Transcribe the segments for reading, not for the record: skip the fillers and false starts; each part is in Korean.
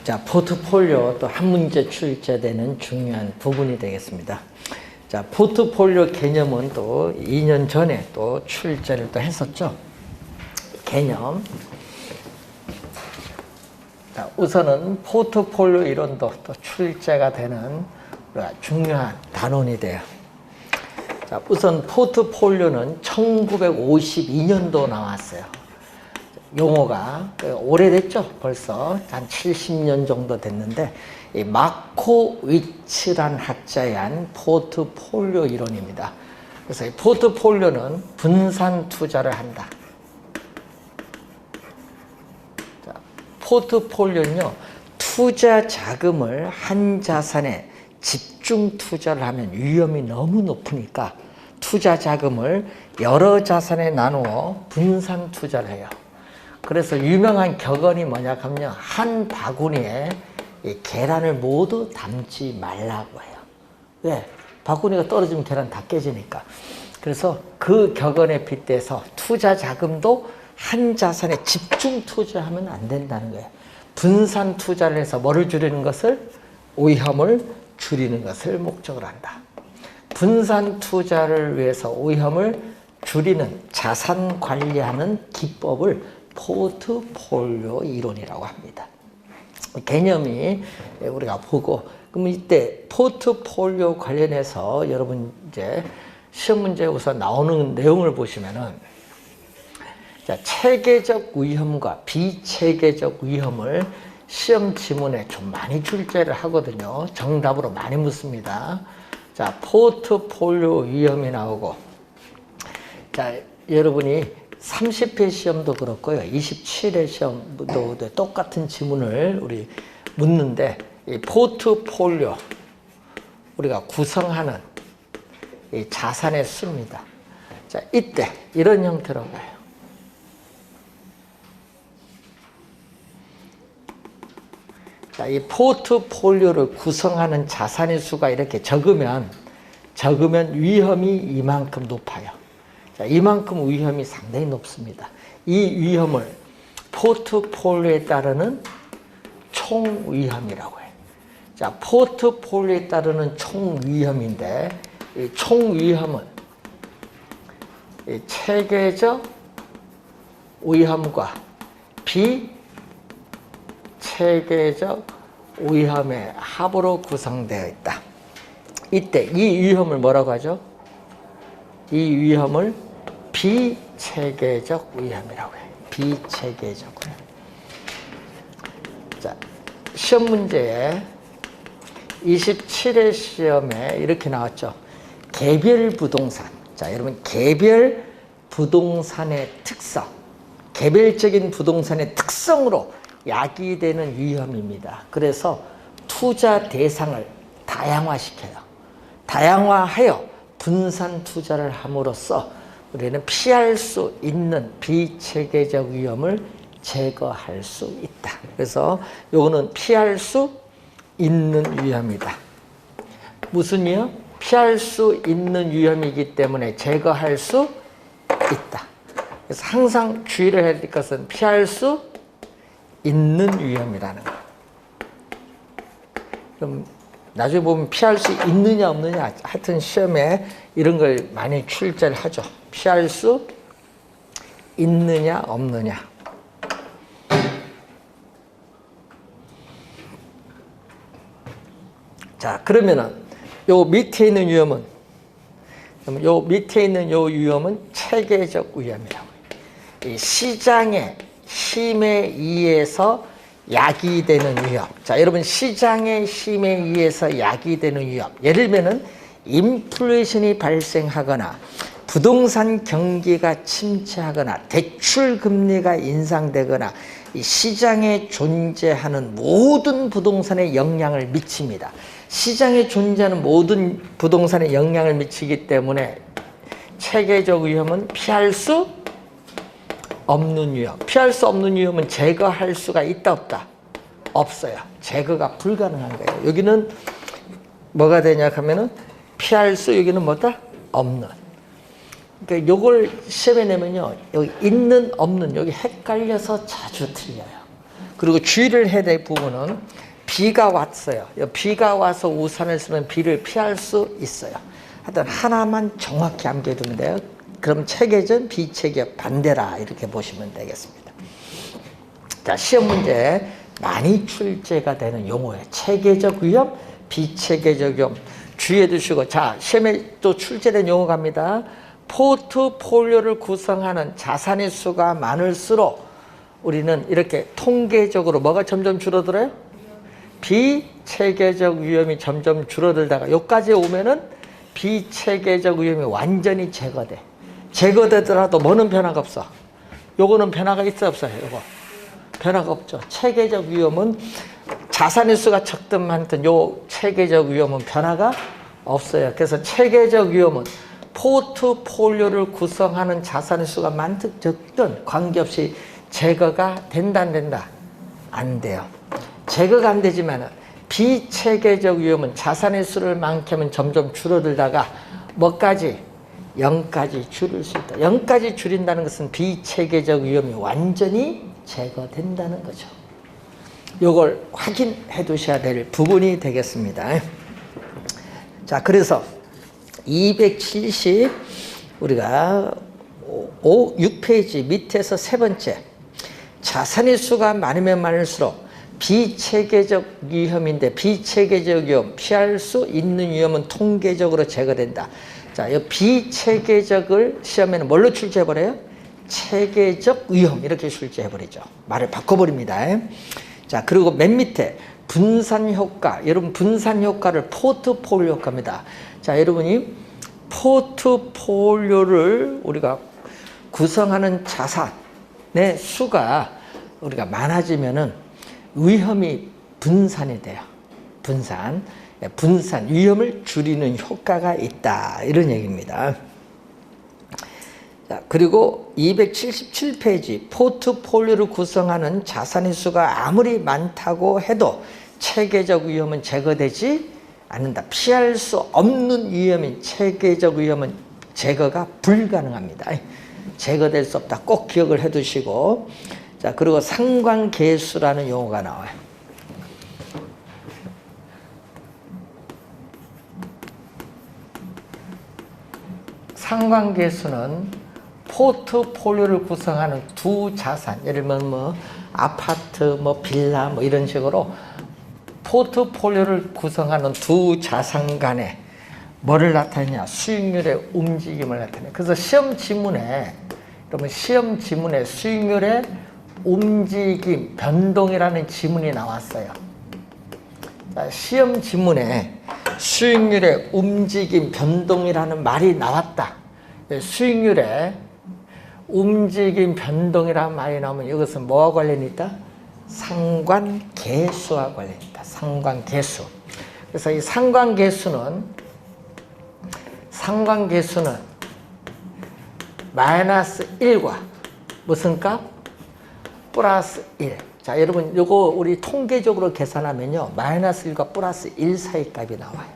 자, 포트폴리오 또 한 문제 출제되는 중요한 부분이 되겠습니다. 자, 포트폴리오 개념은 또 2년 전에 또 출제를 또 했었죠. 개념. 자, 우선은 포트폴리오 이론도 또 출제가 되는 중요한 단원이 돼요. 자, 우선 포트폴리오는 1952년도 나왔어요. 용어가 오래됐죠. 벌써 한 70년 정도 됐는데 이 마코위츠란 학자의 한 포트폴리오 이론입니다. 그래서 이 포트폴리오는 분산 투자를 한다. 자, 포트폴리오는요, 투자 자금을 한 자산에 집중 투자를 하면 위험이 너무 높으니까 투자 자금을 여러 자산에 나누어 분산 투자를 해요. 그래서 유명한 격언이 뭐냐 하면요, 한 바구니에 이 계란을 모두 담지 말라고 해요. 왜? 바구니가 떨어지면 계란 다 깨지니까. 그래서 그 격언에 빗대서 투자 자금도 한 자산에 집중 투자하면 안 된다는 거예요. 분산 투자를 해서 뭐를 줄이는 것을? 위험을 줄이는 것을 목적으로 한다. 분산 투자를 위해서 위험을 줄이는 자산 관리하는 기법을 포트폴리오 이론이라고 합니다. 개념이 우리가 보고, 그럼 이때 포트폴리오 관련해서 여러분 이제 시험 문제에 우선 나오는 내용을 보시면은, 자, 체계적 위험과 비체계적 위험을 시험 지문에 좀 많이 출제를 하거든요. 정답으로 많이 묻습니다. 자, 포트폴리오 위험이 나오고, 자, 여러분이 30회 시험도 그렇고요. 27회 시험도 똑같은 지문을 우리 묻는데, 이 포트폴리오, 우리가 구성하는 이 자산의 수입니다. 자, 이때 이런 형태로 가요. 자, 이 포트폴리오를 구성하는 자산의 수가 이렇게 적으면 위험이 이만큼 높아요. 자, 이만큼 위험이 상당히 높습니다. 이 위험을 포트폴리오에 따르는 총위험이라고 해요. 자, 포트폴리오에 따르는 총위험인데, 이 총위험은 이 체계적 위험과 비체계적 위험의 합으로 구성되어 있다. 이때 이 위험을 뭐라고 하죠? 이 위험을 비체계적 위험이라고 해요. 비체계적 위험. 자, 시험 문제에 27회 시험에 이렇게 나왔죠. 개별 부동산. 자, 여러분, 개별 부동산의 특성, 개별적인 부동산의 특성으로 야기되는 위험입니다. 그래서 투자 대상을 다양화시켜요. 다양화하여 분산 투자를 함으로써 우리는 피할 수 있는 비체계적 위험을 제거할 수 있다. 그래서 요거는 피할 수 있는 위험이다. 무슨 위험? 피할 수 있는 위험이기 때문에 제거할 수 있다. 그래서 항상 주의를 해야 될 것은 피할 수 있는 위험이라는 거. 그럼 나중에 보면 피할 수 있느냐 없느냐, 하여튼 시험에 이런 걸 많이 출제를 하죠. 피할 수 있느냐 없느냐. 자, 그러면은 요 밑에 있는 위험은, 체계적 위험이라고 해요. 이 시장의 힘에 의해서 야기되는 위험. 자, 여러분, 시장의 힘에 의해서 야기되는 위험. 예를 들면은 인플레이션이 발생하거나 부동산 경기가 침체하거나 대출 금리가 인상되거나 이 시장에 존재하는 모든 부동산에 영향을 미칩니다. 시장에 존재하는 모든 부동산에 영향을 미치기 때문에 체계적 위험은 피할 수 없는 위험. 피할 수 없는 위험은 제거할 수가 있다 없다? 없어요. 제거가 불가능한 거예요. 여기는 뭐가 되냐 하면은 피할 수, 여기는 뭐다? 없는. 그러니까 요걸 시험에 내면요, 여기 있는 없는 여기 헷갈려서 자주 틀려요. 그리고 주의를 해야 될 부분은 비가 왔어요. 비가 와서 우산을 쓰면 비를 피할 수 있어요. 하여튼 하나만 정확히 암기해두면 돼요. 그럼 체계전, 비체계 반대라 이렇게 보시면 되겠습니다. 자, 시험 문제 많이 출제가 되는 용어예요. 체계적 위험, 비체계적 위험. 주의해 두시고, 자, 시험에 또 출제된 용어 갑니다. 포트폴리오를 구성하는 자산의 수가 많을수록 우리는 이렇게 통계적으로 뭐가 점점 줄어들어요? 비체계적 위험이 점점 줄어들다가 여기까지 오면은 비체계적 위험이 완전히 제거돼. 제거되더라도 뭐는 변화가 없어? 요거는 변화가 있어 없어요? 요거 변화가 없죠. 체계적 위험은 자산의 수가 적든 많든 요 체계적 위험은 변화가 없어요. 그래서 체계적 위험은 포트폴리오를 구성하는 자산의 수가 많든 적든 관계없이 제거가 된다 안 된다? 안 돼요. 제거가 안 되지만 비체계적 위험은 자산의 수를 많게 하면 점점 줄어들다가 뭐까지? 0까지 줄일 수 있다. 0까지 줄인다는 것은 비체계적 위험이 완전히 제거된다는 거죠. 이걸 확인해 두셔야 될 부분이 되겠습니다. 자, 그래서 270 우리가 6페이지 밑에서 세 번째, 자산의 수가 많으면 많을수록 비체계적 위험인데 비체계적 위험, 피할 수 있는 위험은 통계적으로 제거된다. 자, 이 비체계적을 시험에는 뭘로 출제해버려요? 체계적 위험 이렇게 출제해버리죠. 말을 바꿔버립니다. 자, 그리고 맨 밑에 분산 효과, 여러분 분산 효과를 포트폴리오 효과입니다. 자, 여러분이 포트폴리오를 우리가 구성하는 자산의 수가 우리가 많아지면은 위험이 분산이 돼요. 분산, 위험을 줄이는 효과가 있다. 이런 얘기입니다. 자, 그리고 277페이지 포트폴리오를 구성하는 자산의 수가 아무리 많다고 해도 체계적 위험은 제거되지 않는다. 피할 수 없는 위험인 체계적 위험은 제거가 불가능합니다. 제거될 수 없다. 꼭 기억을 해 두시고, 자, 그리고 상관계수라는 용어가 나와요. 상관계수는 포트폴리오를 구성하는 두 자산, 예를 들면 뭐 아파트, 뭐 빌라, 뭐 이런 식으로 포트폴리오를 구성하는 두 자산 간에 뭐를 나타내냐? 수익률의 움직임을 나타내. 그래서 시험 지문에, 그러면 시험 지문에 수익률의 움직임, 변동이라는 지문이 나왔어요. 자, 시험 지문에 수익률의 움직임, 변동이라는 말이 나왔다. 수익률의 움직임, 변동이라는 말이 나오면 이것은 뭐와 관련이 있다? 상관계수와 관련이 있다. 상관계수. 그래서 이 상관계수는 마이너스 1과 무슨 값? 플러스 1. 자, 여러분 요거 우리 통계적으로 계산하면요, 마이너스 1과 플러스 1 사이 값이 나와요.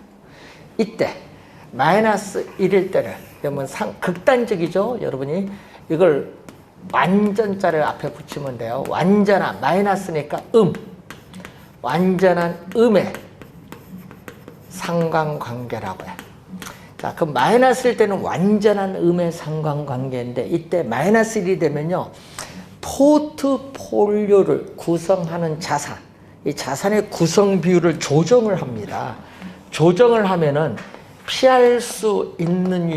이때 마이너스 1일 때는 그러면 극단적이죠. 여러분이 이걸 완전자를 앞에 붙이면 돼요. 완전한 마이너스니까 완전한 음의 상관관계라고 해요. 자, 그럼 마이너스일 때는 완전한 음의 상관관계인데 이때 마이너스 1이 되면요, 포트폴리오를 구성하는 자산, 이 자산의 구성 비율을 조정을 합니다. 조정을 하면은 피할 수 있는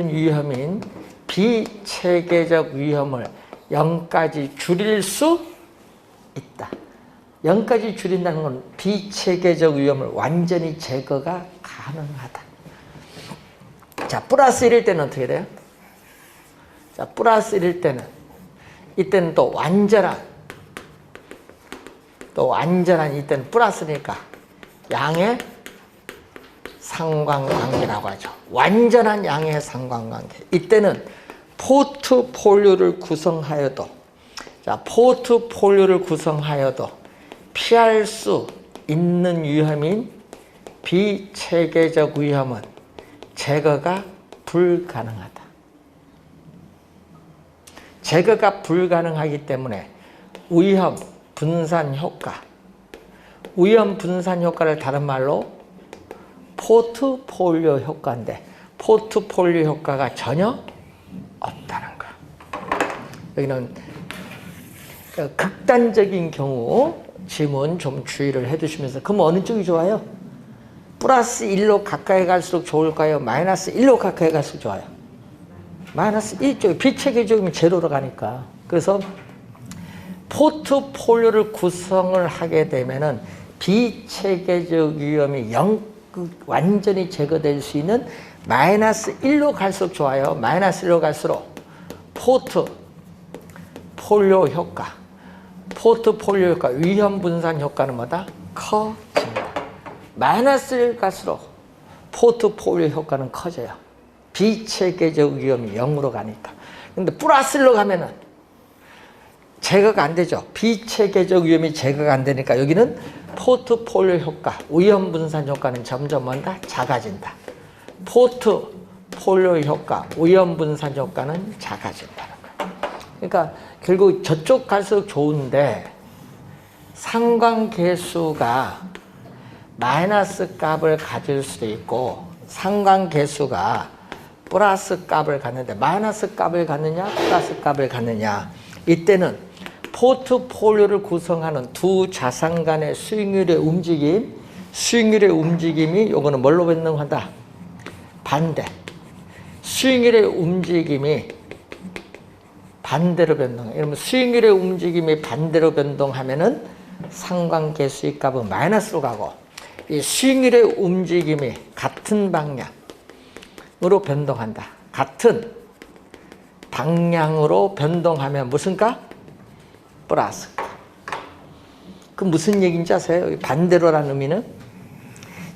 위험인 비체계적 위험을 0까지 줄일 수 있다. 0까지 줄인다는 건 비체계적 위험을 완전히 제거가 가능하다. 자, 플러스 1일 때는 어떻게 돼요? 자, 플러스 1일 때는 이때는 또 완전한 이때는 플러스니까 양의 상관관계라고 하죠. 완전한 양의 상관관계. 이때는 포트폴리오를 구성하여도 피할 수 있는 위험인 비체계적 위험은 제거가 불가능하다. 제거가 불가능하기 때문에 위험 분산 효과. 위험 분산 효과를 다른 말로 포트폴리오 효과인데 포트폴리오 효과가 전혀 없다는 거야. 여기는 극단적인 경우 지문 좀 주의를 해두시면서 그럼 어느 쪽이 좋아요? 플러스 1로 가까이 갈수록 좋을까요? 마이너스 1로 가까이 갈수록 좋아요? 마이너스 1쪽, 비체계적이면 제로로 가니까. 그래서 포트폴리오를 구성을 하게 되면은 비체계적 위험이 완전히 제거될 수 있는 마이너스 1로 갈수록 좋아요. 마이너스 1로 갈수록 포트폴리오 효과. 포트폴리오 효과, 위험 분산 효과는 뭐다? 커집니다. 마이너스 1 갈수록 포트폴리오 효과는 커져요. 비체계적 위험이 0으로 가니까. 근데 플러스 1로 가면은 제거가 안 되죠. 비체계적 위험이 제거가 안 되니까 여기는 포트폴리오 효과, 위험 분산 효과는 점점 뭔가 작아진다. 포트폴리오 효과, 위험 분산 효과는 작아진다는 거예요. 그러니까 결국 저쪽 갈수록 좋은데 상관계수가 마이너스 값을 가질 수도 있고 상관계수가 플러스 값을 갖는데 마이너스 값을 갖느냐 플러스 값을 갖느냐, 이때는 포트폴리오를 구성하는 두 자산 간의 수익률의 움직임이 요거는 뭘로 변동한다? 반대. 수익률의 움직임이 반대로 변동해. 이러면 수익률의 움직임이 반대로 변동하면은 상관계수의 값은 마이너스로 가고, 이 수익률의 움직임이 같은 방향으로 변동한다. 같은 방향으로 변동하면 무슨 값? 플러스. 그 무슨 얘기인지 아세요? 반대로라는 의미는?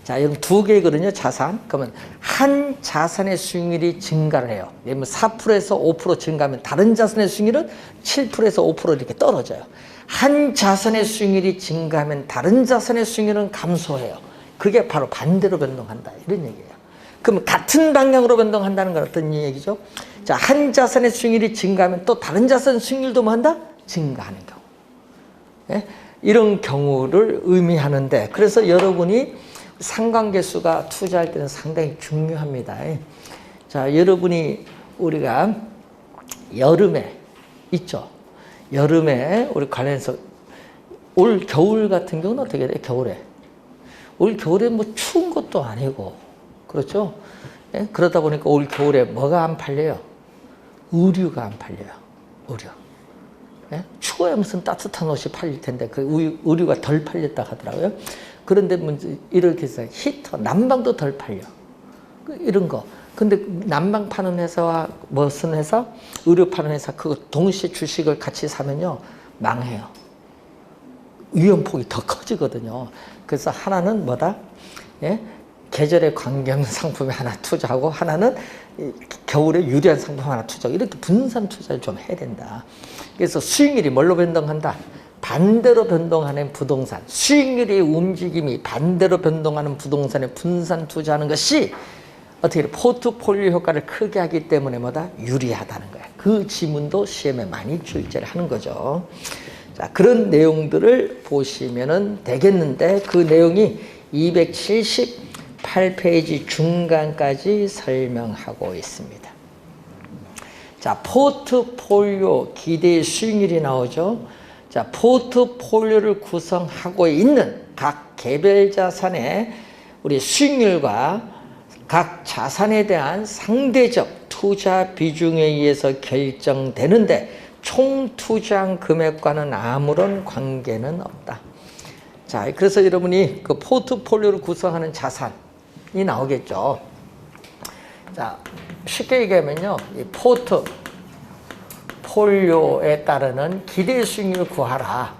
자, 여러분 두 개거든요, 자산. 그러면 한 자산의 수익률이 증가를 해요. 예를 들면 4%에서 5% 증가하면 다른 자산의 수익률은 7%에서 5% 이렇게 떨어져요. 한 자산의 수익률이 증가하면 다른 자산의 수익률은 감소해요. 그게 바로 반대로 변동한다, 이런 얘기예요. 그럼 같은 방향으로 변동한다는 건 어떤 얘기죠? 자, 한 자산의 수익률이 증가하면 또 다른 자산의 수익률도 뭐 한다? 증가하는 경우. 예? 이런 경우를 의미하는데, 그래서 여러분이 상관계수가 투자할 때는 상당히 중요합니다. 자, 여러분이 우리가 여름에 있죠. 여름에 우리 관련해서 올 겨울 같은 경우는 어떻게 돼요? 겨울에. 올 겨울에 뭐 추운 것도 아니고, 그렇죠? 예? 그러다 보니까 올 겨울에 뭐가 안 팔려요? 의류가 안 팔려요. 의류. 예? 추워야 무슨 따뜻한 옷이 팔릴 텐데 그 의류가 덜 팔렸다 하더라고요. 그런데 이렇게 해서 히터, 난방도 덜 팔려. 이런 거. 근데 난방 파는 회사와 무슨 회사, 의류 파는 회사, 그거 동시에 주식을 같이 사면요, 망해요. 위험폭이 더 커지거든요. 그래서 하나는 뭐다? 예? 계절에 관계없는 상품에 하나 투자하고 하나는 겨울에 유리한 상품 하나 투자하고, 이렇게 분산 투자를 좀 해야 된다. 그래서 수익률이 뭘로 변동한다? 반대로 변동하는 부동산. 수익률의 움직임이 반대로 변동하는 부동산에 분산 투자하는 것이 어떻게 포트폴리오 효과를 크게 하기 때문에 뭐다? 유리하다는 거야. 그 지문도 시험에 많이 출제를 하는 거죠. 자, 그런 내용들을 보시면 되겠는데, 그 내용이 278페이지 중간까지 설명하고 있습니다. 자, 포트폴리오 기대 수익률이 나오죠. 자, 포트폴리오를 구성하고 있는 각 개별 자산의 우리 수익률과 각 자산에 대한 상대적 투자 비중에 의해서 결정되는데 총 투자한 금액과는 아무런 관계는 없다. 자, 그래서 여러분이 그 포트폴리오를 구성하는 자산이 나오겠죠. 자, 쉽게 얘기하면요, 이 포트폴리오에 따르는 기대 수익률을 구하라.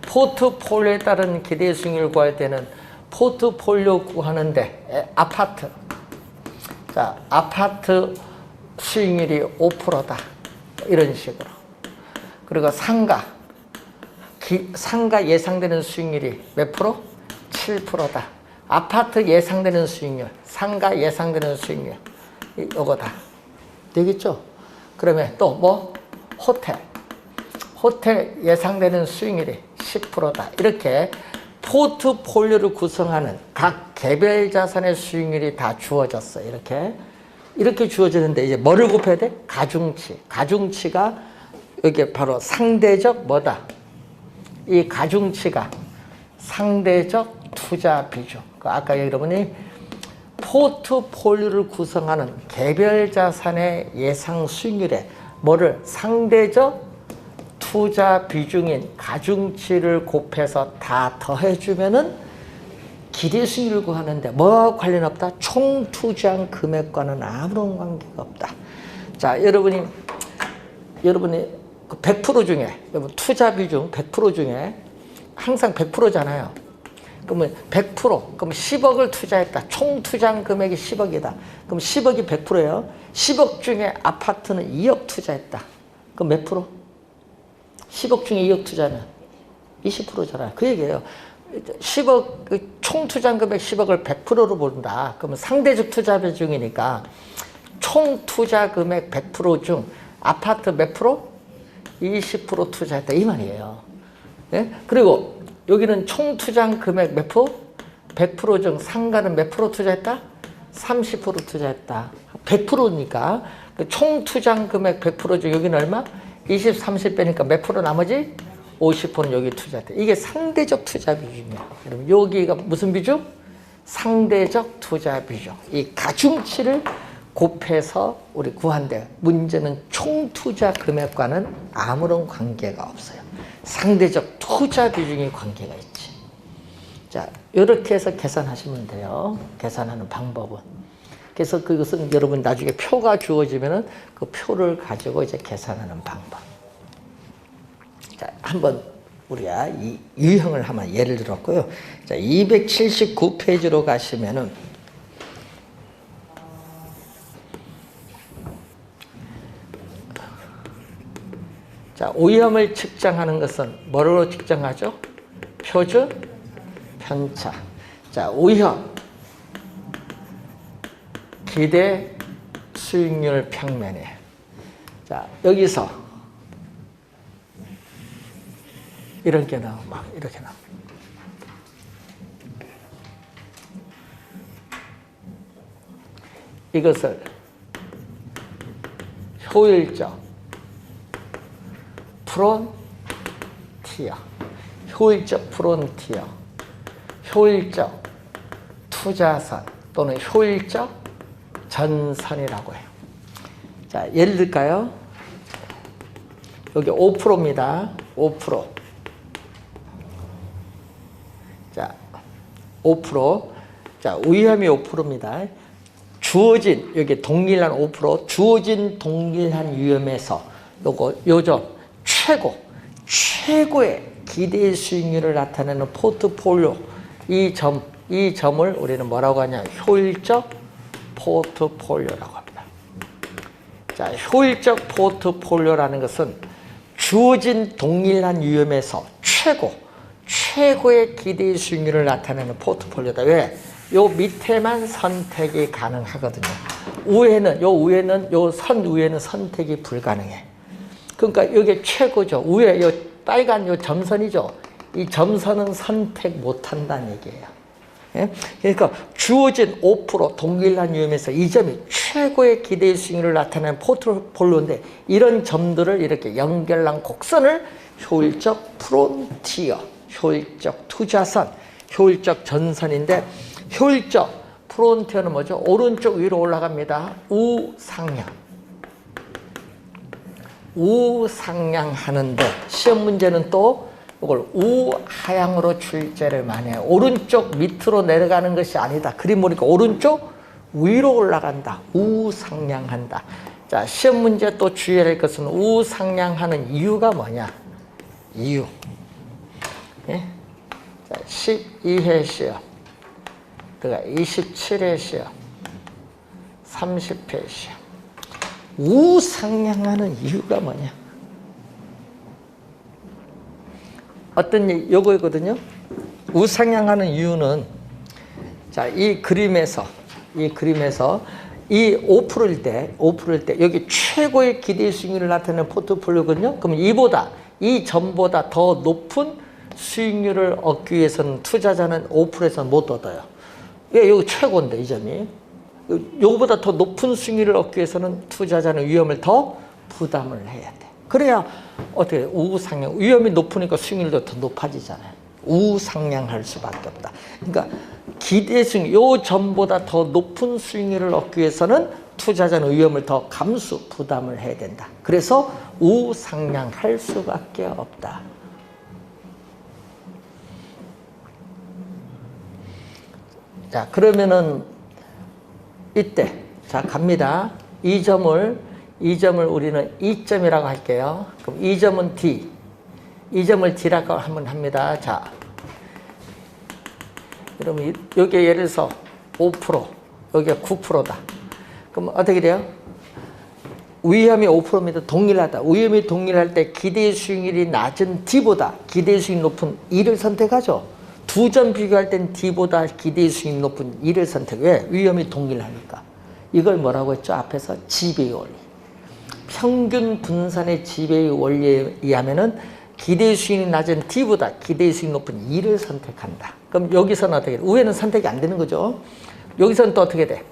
포트폴리오에 따른 기대 수익률을 구할 때는 포트폴리오 구하는데 아파트. 자, 아파트 수익률이 5%다. 이런 식으로. 그리고 상가 예상되는 수익률이 몇 프로? 7%다. 아파트 예상되는 수익률, 상가 예상되는 수익률, 이거다. 되겠죠? 그러면 또 뭐? 호텔 예상되는 수익률이 10%다. 이렇게 포트폴리오를 구성하는 각 개별 자산의 수익률이 다 주어졌어. 이렇게 주어지는데 이제 뭐를 곱해야 돼? 가중치. 가중치가 여기 바로 상대적 뭐다? 이 가중치가 상대적 투자 비중. 아까 여러분이 포트폴리오를 구성하는 개별 자산의 예상 수익률에 뭐를 상대적 투자 비중인 가중치를 곱해서 다 더해주면은 기대 수익률을 구하는데 뭐와 관련 없다? 총 투자한 금액과는 아무런 관계가 없다. 자, 여러분이 그 100% 중에 여러분 투자 비중 100% 중에 항상 100%잖아요. 그러면 100% 그럼 10억을 투자했다. 총 투자한 금액이 10억이다. 그럼 10억이 100%예요. 10억 중에 아파트는 2억 투자했다. 그럼 몇 프로? 10억 중에 2억 투자는 20%잖아요. 그 얘기예요. 10억, 총 투자 금액 10억을 100%로 본다. 그러면 상대적 투자 비중이니까 총 투자 금액 100%중 아파트 몇 프로? 20% 투자했다. 이 말이에요. 예? 그리고 여기는 총 투자 금액 몇 프로? 100%중 상가는 몇 프로 투자했다? 30% 투자했다. 100%니까 총 투자 금액 100%중 여기는 얼마? 20, 30 빼니까 몇 프로 나머지? 50%는 여기 투자했다. 이게 상대적 투자 비중이야. 여러분, 여기가 무슨 비중? 상대적 투자 비중. 이 가중치를 곱해서 우리 구한대. 문제는 총 투자 금액과는 아무런 관계가 없어요. 상대적 투자 비중이 관계가 있지. 자, 이렇게 해서 계산하시면 돼요. 계산하는 방법은. 그래서 그것은 여러분 나중에 표가 주어지면은 그 표를 가지고 이제 계산하는 방법. 자, 한번 우리가 이 유형을 한번 예를 들었고요. 자, 279페이지로 가시면은 자, 오염을 측정하는 것은 뭐로 측정하죠? 표준 편차. 자, 오염 기대 수익률 평면에. 자, 여기서 이렇게 나와, 막 이렇게 나와. 이것을 효율적 프론티어, 효율적 프론티어, 효율적 투자선 또는 효율적 전선이라고 해요. 자, 예를 들까요? 여기 5%입니다. 5%. 자, 5%. 자, 위험이 5%입니다. 주어진, 여기 동일한 5%, 주어진 동일한 위험에서 요점 최고의 기대 수익률을 나타내는 포트폴리오, 이 점을 우리는 뭐라고 하냐? 효율적 포트폴리오라고 합니다. 자, 효율적 포트폴리오라는 것은 주어진 동일한 위험에서 최고의 기대 수익률을 나타내는 포트폴리오다. 왜? 요 밑에만 선택이 가능하거든요. 요 선 위에는 선택이 불가능해. 그러니까 이게 최고죠. 위에 요 빨간 요 점선이죠. 이 점선은 선택 못 한다는 얘기예요. 예? 그러니까 주어진 5% 동일한 위험에서 이 점이 최고의 기대 수익률을 나타내는 포트폴리오인데 이런 점들을 이렇게 연결한 곡선을 효율적 프론티어, 효율적 투자선, 효율적 전선인데 효율적 프론티어는 뭐죠? 오른쪽 위로 올라갑니다. 우상향 하는데 시험 문제는 또 이걸 우하향으로 출제를 많이 해요. 오른쪽 밑으로 내려가는 것이 아니다. 그림 보니까 오른쪽 위로 올라간다. 우상향한다. 자, 시험 문제 또 주의해야 할 것은 우상향하는 이유가 뭐냐? 이유. 예? 자, 12회 시험. 그러니까 27회 시험. 30회 시험. 우상향하는 이유가 뭐냐? 어떤 요거거든요. 우상향하는 이유는 자, 이 그림에서 이 5%일 때 여기 최고의 기대 수익률을 나타내는 포트폴리오거든요. 그럼 이보다 이 점보다 더 높은 수익률을 얻기 위해서는 투자자는 5%에서는 못 얻어요. 예, 여기 최고인데 이 점이. 요거보다 더 높은 수익률을 얻기 위해서는 투자자는 위험을 더 부담을 해야 돼. 그래야 어떻게 우상향, 위험이 높으니까 수익률도 더 높아지잖아요. 우상향할 수밖에 없다. 그러니까 기대 수익률, 요 점보다 더 높은 수익률을 얻기 위해서는 투자자는 위험을 더 감수, 부담을 해야 된다. 그래서 우상향할 수밖에 없다. 자, 그러면은 이때 자 갑니다. 이 점을 우리는 E점이라고 할게요. 그럼 이 점은 D, 이 점을 D라고 한번 합니다. 자, 그러면 여기에 예를 들어서 5%, 여기가 9%다. 그럼 어떻게 돼요? 위험이 5%입니다. 동일하다. 위험이 동일할 때 기대 수익률이 낮은 D보다 기대 수익이 높은 E를 선택하죠. 두 점 비교할 땐 D보다 기대 수익이 높은 E를 선택해. 왜? 위험이 동일하니까. 이걸 뭐라고 했죠? 앞에서 지배의 원리. 평균 분산의 지배의 원리에 의하면은 기대 수익이 낮은 D보다 기대 수익이 높은 E를 선택한다. 그럼 여기서는 어떻게 돼? 위에는 선택이 안 되는 거죠. 여기서는 또 어떻게 돼?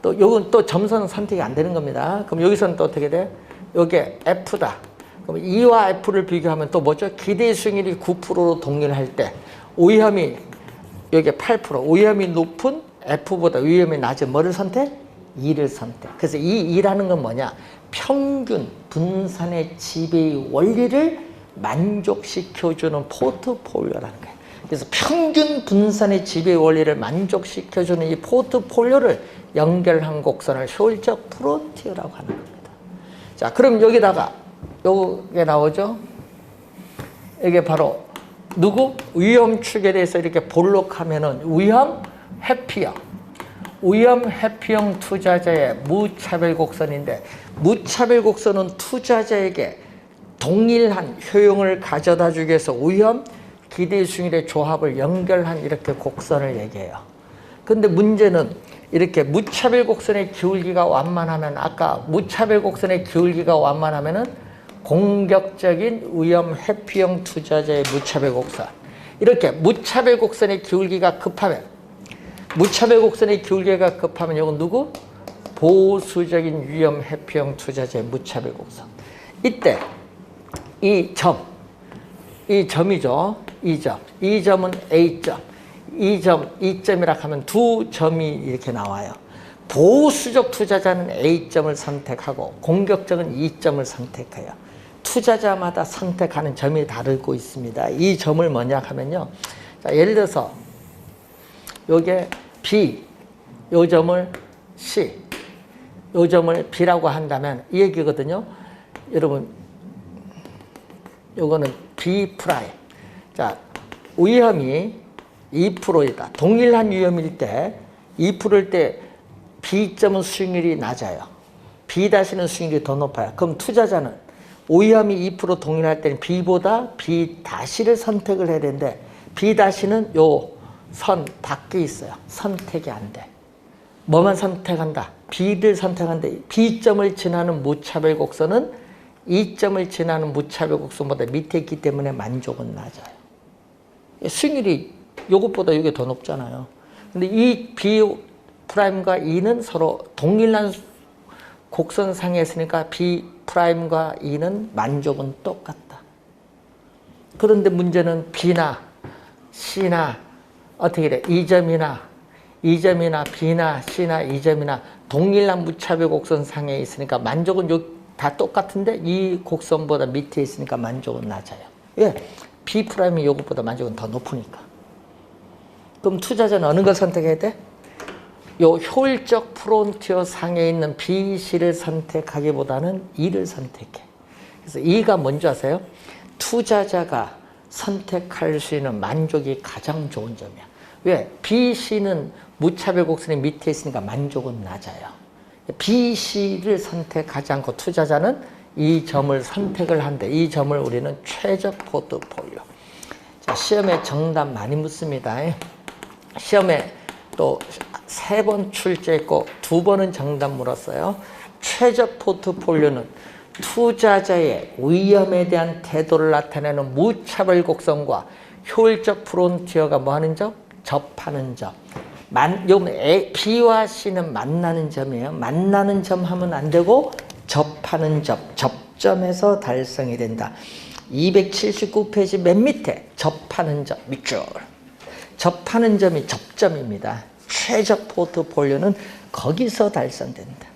또 요건 또 점선은 선택이 안 되는 겁니다. 그럼 여기서는 또 어떻게 돼? 요게 F다. 그럼 E와 F를 비교하면 또 뭐죠? 기대 수익률이 9%로 동일할 때 위험이 여기 8%, 위험이 높은 F보다 위험이 낮은 뭐를 선택? E를 선택. 그래서 이 E라는 건 뭐냐? 평균 분산의 지배의 원리를 만족시켜주는 포트폴리오라는 거예요. 그래서 평균 분산의 지배의 원리를 만족시켜주는 이 포트폴리오를 연결한 곡선을 효율적 프론티어라고 하는 겁니다. 자, 그럼 여기다가 요게 나오죠? 이게 바로 누구? 위험 축에 대해서 이렇게 볼록하면은 위험 회피형. 위험 회피형 투자자의 무차별 곡선인데, 무차별 곡선은 투자자에게 동일한 효용을 가져다 주기 위해서 위험, 기대 수익률의 조합을 연결한 이렇게 곡선을 얘기해요. 근데 문제는 이렇게 무차별 곡선의 기울기가 완만하면, 아까 무차별 곡선의 기울기가 완만하면은 공격적인 위험 회피형 투자자의 무차별 곡선. 이렇게 무차별 곡선의 기울기가 급하면, 무차별 곡선의 기울기가 급하면 이건 누구? 보수적인 위험 회피형 투자자의 무차별 곡선. 이때 이 점이죠. 이 점은 A점, E점이라 하면 두 점이 이렇게 나와요. 보수적 투자자는 A점을 선택하고 공격적인 E점을 선택해요. 투자자마다 선택하는 점이 다르고 있습니다. 이 점을 뭐냐 하면요. 자, 예를 들어서 요게 B, 요 점을 C, 요 점을 B라고 한다면 이 얘기거든요. 여러분, 요거는 B 프라임. 자, 위험이 2%이다. 동일한 위험일 때 2%일 때 B점은 수익률이 낮아요. B-는 수익률이 더 높아요. 그럼 투자자는 위험이 2% 동일할 때는 B보다 B-를 선택을 해야 되는데, B-는 요 선 밖에 있어요. 선택이 안 돼. 뭐만 선택한다? B를 선택하는데 B점을 지나는 무차별 곡선은 E점을 지나는 무차별 곡선보다 밑에 있기 때문에 만족은 낮아요. 수익률이 요것보다 이게 더 높잖아요. 근데 이 B 프라임과 E는 서로 동일한 곡선상에 있으니까 B 프라임과 E는 만족은 똑같다. 그런데 문제는 B나 C나 어떻게 돼? E점이나 B나 C나 E점이나 동일한 무차별 곡선상에 있으니까 만족은 다 똑같은데 이 곡선보다 밑에 있으니까 만족은 낮아요. 왜? B 프라임이 이것보다 만족은 더 높으니까. 그럼 투자자는 어느 걸 선택해야 돼? 요 효율적 프론티어 상에 있는 B, C를 선택하기보다는 E를 선택해. 그래서 E가 뭔지 아세요? 투자자가 선택할 수 있는 만족이 가장 좋은 점이야. 왜? B, C는 무차별 곡선이 밑에 있으니까 만족은 낮아요. B, C를 선택하지 않고 투자자는 이 점을 선택을 한대. 이 점을 우리는 최적 포트폴리오. 자, 시험에 정답 많이 묻습니다. 시험에 또 3번 출제했고 2번은 정답 물었어요. 최적 포트폴리오는 투자자의 위험에 대한 태도를 나타내는 무차별 곡선과 효율적 프론티어가 뭐 하는 점? 접하는 점. B와 C는 만나는 점이에요. 만나는 점 하면 안 되고 접하는 점, 접점에서 달성이 된다. 279페이지 맨 밑에 접하는 점 밑줄. 접하는 점이 접점입니다. 최적 포트폴리오는 거기서 달성된다.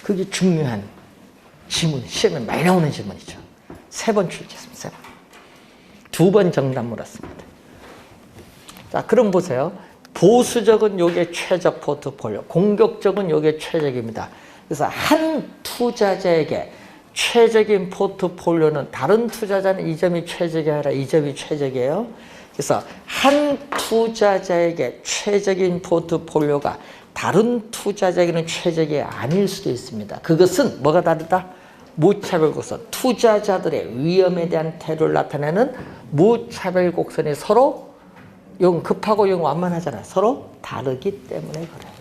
그게 중요한 지문, 시험에 많이 나오는 지문이죠. 3번 출제했습니다. 3번. 2번 정답 물었습니다. 자, 그럼 보세요. 보수적은 요게 최적 포트폴리오, 공격적은 요게 최적입니다. 그래서 한 투자자에게 최적인 포트폴리오는 다른 투자자는 이 점이 최적이 아니라 이 점이 최적이에요. 그래서 한 투자자에게 최적인 포트폴리오가 다른 투자자에게는 최적이 아닐 수도 있습니다. 그것은 뭐가 다르다? 무차별 곡선. 투자자들의 위험에 대한 태도를 나타내는 무차별 곡선이 서로 용 급하고 용 완만하잖아요. 서로 다르기 때문에 그래요.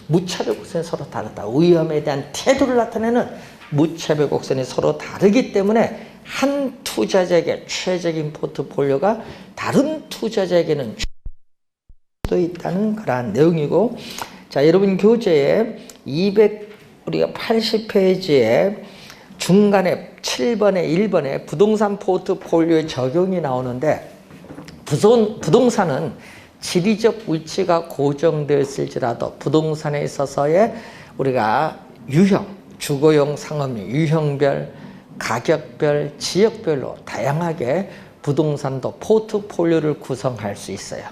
무차별 곡선이 서로 다르다. 위험에 대한 태도를 나타내는 무차별 곡선이 서로 다르기 때문에 한 투자자에게 최적인 포트폴리오가 다른 투자자에게는 수도 있다는 그러한 내용이고, 자, 여러분 교재에 우리가 80페이지에 중간에 7번에 1번에 부동산 포트폴리오의 적용이 나오는데, 부동산은 지리적 위치가 고정되었을지라도 부동산에 있어서의 우리가 유형, 주거용 상업용, 유형별, 가격별, 지역별로 다양하게 부동산도 포트폴리오를 구성할 수 있어요.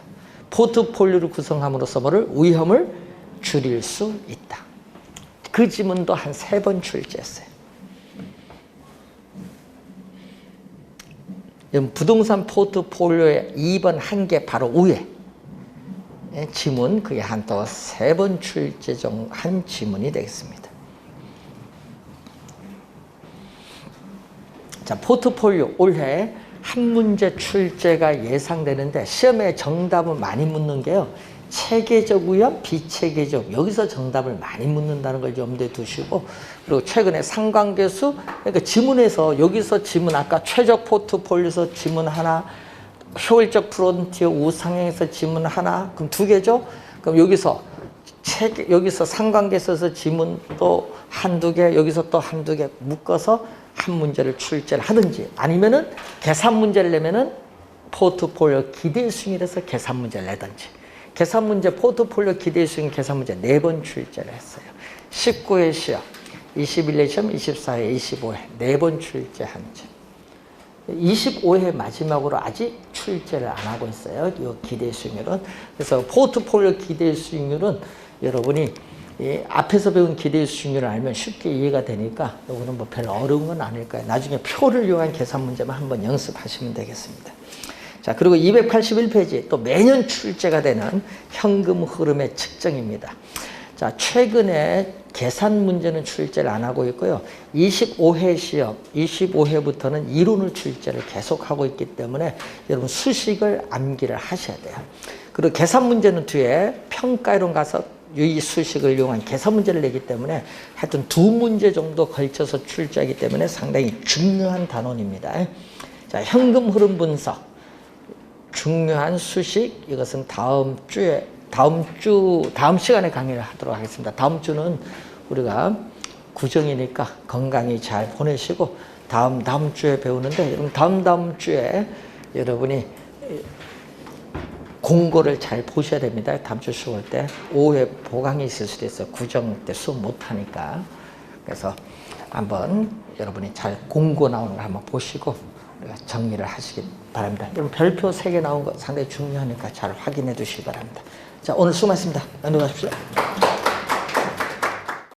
포트폴리오를 구성함으로써 뭐를? 위험을 줄일 수 있다. 그 지문도 한 3번 출제했어요. 부동산 포트폴리오의 2번 한 개 바로 위에 지문, 그게 한 또 3번 출제 중 한 지문이 되겠습니다. 자, 포트폴리오 올해 한 문제 출제가 예상되는데 시험에 정답을 많이 묻는 게요. 체계적 위험, 비체계적, 여기서 정답을 많이 묻는다는 걸 염두에 두시고, 그리고 최근에 상관계수, 그러니까 지문에서 여기서 지문, 아까 최적 포트폴리오에서 지문 하나, 효율적 프론티어 우상향에서 지문 하나, 그럼 2개죠? 그럼 여기서 상관계수에서 지문 또 한두 개, 여기서 또 한두 개 묶어서 한 문제를 출제를 하든지, 아니면은 계산 문제를 내면은 포트폴리오 기대 수익에서 계산 문제를 내든지. 계산 문제, 포트폴리오 기대 수익 계산 문제 4번 출제를 했어요. 19회 시험, 21회 시험, 24회, 25회 4번 출제한 점. 25회 마지막으로 아직 출제를 안 하고 있어요. 이 기대 수익률은. 그래서 포트폴리오 기대 수익률은 여러분이 앞에서 배운 기대 수익률을 알면 쉽게 이해가 되니까 이거는 뭐 별로 어려운 건 아닐 거예요. 나중에 표를 이용한 계산 문제만 한번 연습하시면 되겠습니다. 자, 그리고 281페이지 또 매년 출제가 되는 현금 흐름의 측정입니다. 자, 최근에 계산 문제는 출제를 안 하고 있고요. 25회 시험, 25회부터는 이론을 출제를 계속하고 있기 때문에 여러분 수식을 암기를 하셔야 돼요. 그리고 계산 문제는 뒤에 평가이론 가서 이 수식을 이용한 계산 문제를 내기 때문에 하여튼 2문제 정도 걸쳐서 출제하기 때문에 상당히 중요한 단원입니다. 자, 현금 흐름 분석. 중요한 수식, 이것은 다음 시간에 강의를 하도록 하겠습니다. 다음 주는 우리가 구정이니까 건강히 잘 보내시고 다음 주에 배우는데, 여러분 다음 주에 여러분이 공고를 잘 보셔야 됩니다. 다음 주 수업 때 오후에 보강이 있을 수도 있어요. 구정 때 수업 못하니까. 그래서 한번 여러분이 잘 공고 나오는 거 한번 보시고 정리를 하시기 바랍니다. 여러분 별표 3개 나온 거 상당히 중요하니까 잘 확인해 두시기 바랍니다. 자, 오늘 수고하셨습니다. 안녕히 가십시오.